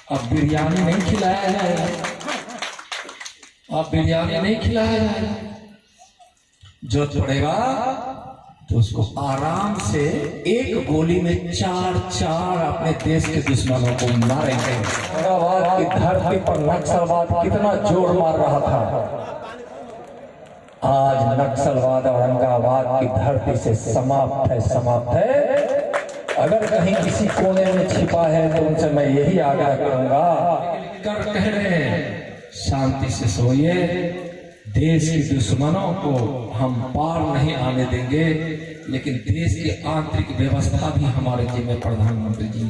अब बिरयानी नहीं खिलाया जाएगा, अब बिरयानी नहीं खिलाया जाएगा। जरूरत पड़ेगा तो उसको आराम से एक गोली में चार चार अपने देश के दुश्मनों को मारेंगे। औरंगाबाद की धरती पर नक्सलवाद कितना जोर मार रहा था, आज नक्सलवाद औरंगाबाद की धरती से समाप्त है, समाप्त है। अगर कहीं किसी कोने में छिपा है तो उनसे मैं यही आग्रह करूंगा, कह रहे हैं शांति से सोइए, देश के दुश्मनों को हम पार नहीं आने देंगे, लेकिन देश की आंतरिक व्यवस्था भी हमारे जिम्मे प्रधानमंत्री जी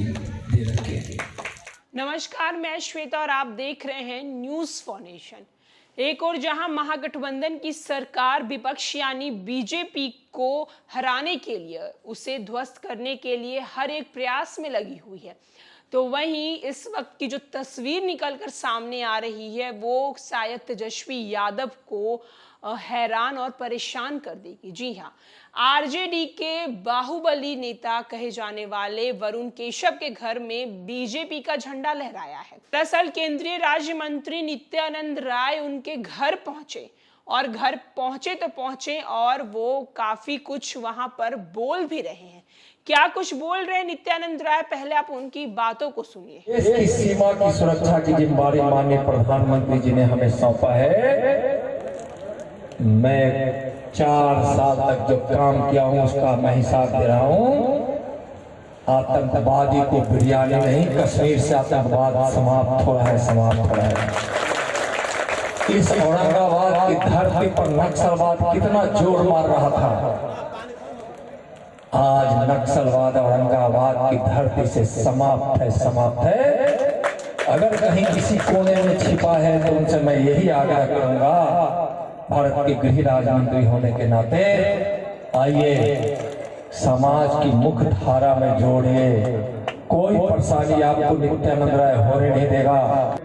दे रखे हैं। नमस्कार, मैं श्वेता और आप देख रहे हैं न्यूज फॉर नेशन। एक और जहां महागठबंधन की सरकार विपक्ष यानी बीजेपी को हराने के लिए, उसे ध्वस्त करने के लिए हर एक प्रयास में लगी हुई है, तो वहीं इस वक्त की जो तस्वीर निकलकर सामने आ रही है वो शायद तेजस्वी यादव को हैरान और परेशान कर देगी। जी हाँ, आरजेडी के बाहुबली नेता कहे जाने वाले वरुण केशव के घर में बीजेपी का झंडा लहराया है। दरअसल केंद्रीय राज्य मंत्री नित्यानंद राय उनके घर पहुंचे, और घर पहुंचे तो पहुंचे और वो काफी कुछ वहां पर बोल भी रहे हैं। क्या कुछ बोल रहे हैं नित्यानंद राय, पहले आप उनकी बातों को सुनिए। देश की सीमा की सुरक्षा की जिम्मेदारी माननीय प्रधानमंत्री जी ने हमें सौंपा है। मैं 4 साल तक जो काम किया हूं उसका मैं हिसाब दे रहा हूं। आतंकवादी को बिरयानी नहीं, कश्मीर से आतंकवाद समाप्त हो रहा है, समाप्त हो रहा है। इस औरंगाबाद की धरती पर नक्सलवाद कितना जोर मार रहा था, आज नक्सलवाद औरंगाबाद की धरती से समाप्त है, समाप्त है। अगर कहीं किसी कोने में छिपा है तो उनसे मैं यही आग्रह करूंगा, भारत के गृह राज्य मंत्री होने के नाते आइए समाज की मुख्य धारा में जोड़िए। कोई परेशानी आपको नित्यानंद राय होने नहीं देगा,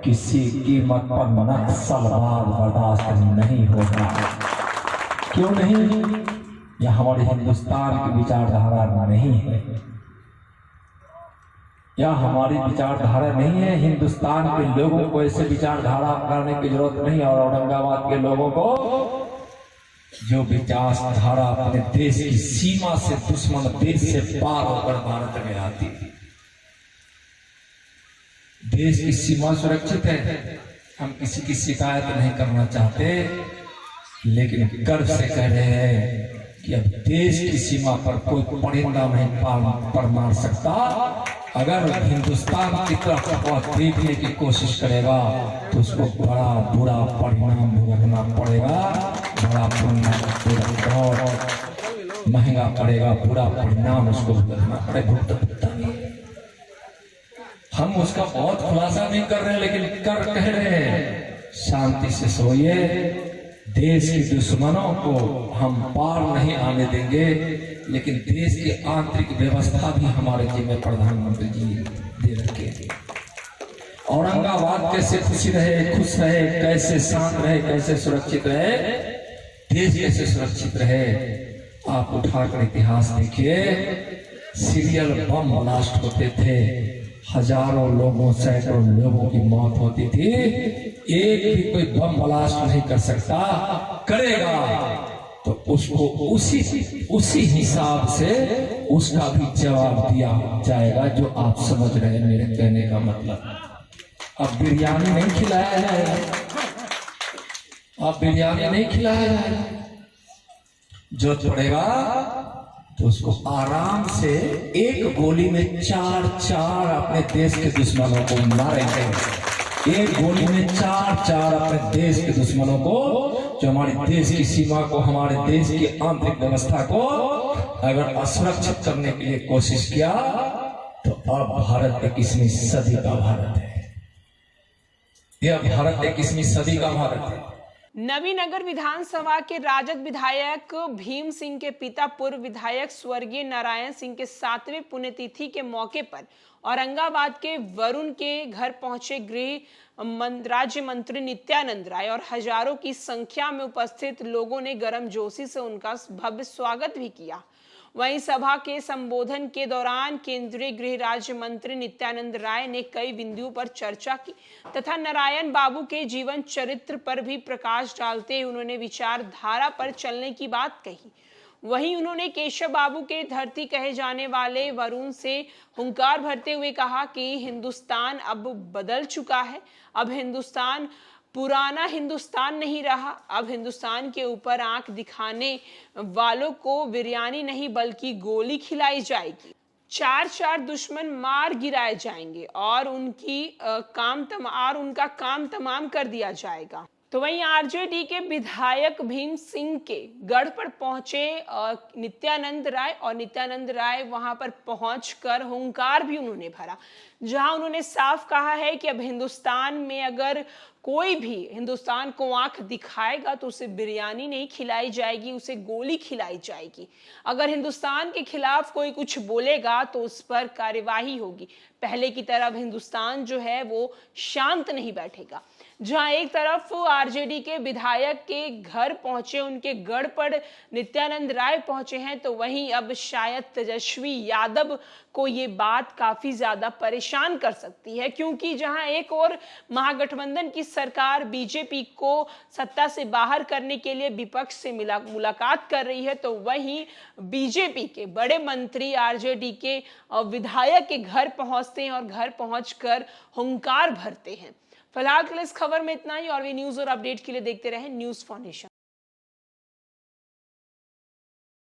किसी कीमत पर नक्सलवाद बर्दाश्त नहीं होगा। क्यों नहीं? यह हमारे हिंदुस्तान की विचारधारा नहीं है, यह हमारी विचारधारा नहीं है। हिंदुस्तान के लोगों को ऐसे विचारधारा करने की जरूरत नहीं। और औरंगाबाद के लोगों को जो विचारधारा अपने देश की सीमा से, दुश्मन देश से पार होकर भारत में आती थी, देश की सीमा सुरक्षित है, हम किसी की शिकायत नहीं करना चाहते, लेकिन गर्व से कह रहे हैं कि अब देश की सीमा पर कोई परिंदा नहीं पर मार सकता। अगर हिंदुस्तान की तरफ वह देखने की कोशिश करेगा तो उसको बड़ा बुरा परिणाम भुगतना पड़ेगा, बड़ा महंगा पड़ेगा, बुरा परिणाम उसको भुगतना पड़ेगा। हम उसका बहुत खुलासा नहीं कर रहे, लेकिन कह रहे हैं शांति से सोइए, देश के दुश्मनों को हम पार नहीं आने देंगे, लेकिन देश की आंतरिक व्यवस्था भी हमारे जिम्मे प्रधानमंत्री जी दे रखे हैं। औरंगाबाद कैसे खुशी रहे, खुश रहे, कैसे शांत रहे, कैसे सुरक्षित रहे, देश कैसे सुरक्षित रहे, आप उठाकर इतिहास देखिए। सीरियल बम ब्लास्ट होते थे, हजारों लोगों, सैकड़ों लोगों की मौत होती थी, एक भी कोई बम ब्लास्ट नहीं कर सकता। करेगा तो उसको उसी हिसाब से उसका भी जवाब दिया जाएगा, जो आप समझ रहे हैं मेरे कहने का मतलब। अब बिरयानी नहीं खिलाया जाएगा, अब बिरयानी नहीं खिलाया जाएगा। जरूरत पड़ेगा तो उसको आराम से एक गोली में चार चार अपने देश के दुश्मनों को मारेंगे। एक गोली में चार चार अपने देश के दुश्मनों को, जो हमारे देश की सीमा को, हमारे देश की आंतरिक व्यवस्था को अगर असुरक्षित करने के लिए कोशिश किया, तो अब भारत 21वीं सदी का भारत है। यह भारत 21वीं सदी का भारत है। नवीनगर विधानसभा के राजद विधायक भीम सिंह के पिता पूर्व विधायक स्वर्गीय नारायण सिंह के 7वें पुण्यतिथि के मौके पर औरंगाबाद के वरुण के घर पहुंचे गृह राज्य मंत्री नित्यानंद राय, और हजारों की संख्या में उपस्थित लोगों ने गर्मजोशी से उनका भव्य स्वागत भी किया। वहीं सभा के संबोधन के दौरान केंद्रीय गृह राज्य मंत्री नित्यानंद राय ने कई बिंदुओं पर चर्चा की तथा नारायण बाबू के जीवन चरित्र पर भी प्रकाश डालते हुए उन्होंने विचारधारा पर चलने की बात कही। वहीं उन्होंने केशव बाबू के धरती कहे जाने वाले वरुण से हुंकार भरते हुए कहा कि हिंदुस्तान अब बदल चुका है। अब हिंदुस्तान पुराना हिंदुस्तान नहीं रहा। अब हिंदुस्तान के ऊपर आंख दिखाने वालों को बिरयानी नहीं बल्कि गोली खिलाई जाएगी। चार दुश्मन मार गिराए जाएंगे और उनका काम तमाम कर दिया जाएगा। तो वहीं आरजेडी के विधायक भीम सिंह के गढ़ पर पहुंचे नित्यानंद राय, और नित्यानंद राय वहां पर पहुंचकर हुंकार भी उन्होंने भरा, जहां उन्होंने साफ कहा है कि अब हिंदुस्तान में अगर कोई भी हिंदुस्तान को आंख दिखाएगा तो उसे बिरयानी नहीं खिलाई जाएगी, उसे गोली खिलाई जाएगी। अगर हिंदुस्तान के खिलाफ कोई कुछ बोलेगा तो उस पर कार्यवाही होगी। पहले की तरह हिंदुस्तान जो है वो शांत नहीं बैठेगा। जहां एक तरफ आरजेडी के विधायक के घर पहुंचे, उनके गढ़ पर नित्यानंद राय पहुंचे हैं, तो वहीं अब शायद तेजस्वी यादव को ये बात काफी ज्यादा परेशान कर सकती है, क्योंकि जहां एक और महागठबंधन की सरकार बीजेपी को सत्ता से बाहर करने के लिए विपक्ष से मुलाकात कर रही है, तो वहीं बीजेपी के बड़े मंत्री आरजेडी के विधायक के घर पहुंचते हैं और घर पहुंचकर हुंकार भरते हैं। फिलहाल के लिए इस खबर में इतना ही, और भी न्यूज और अपडेट के लिए देखते रहें न्यूज़ फॉर नेशन।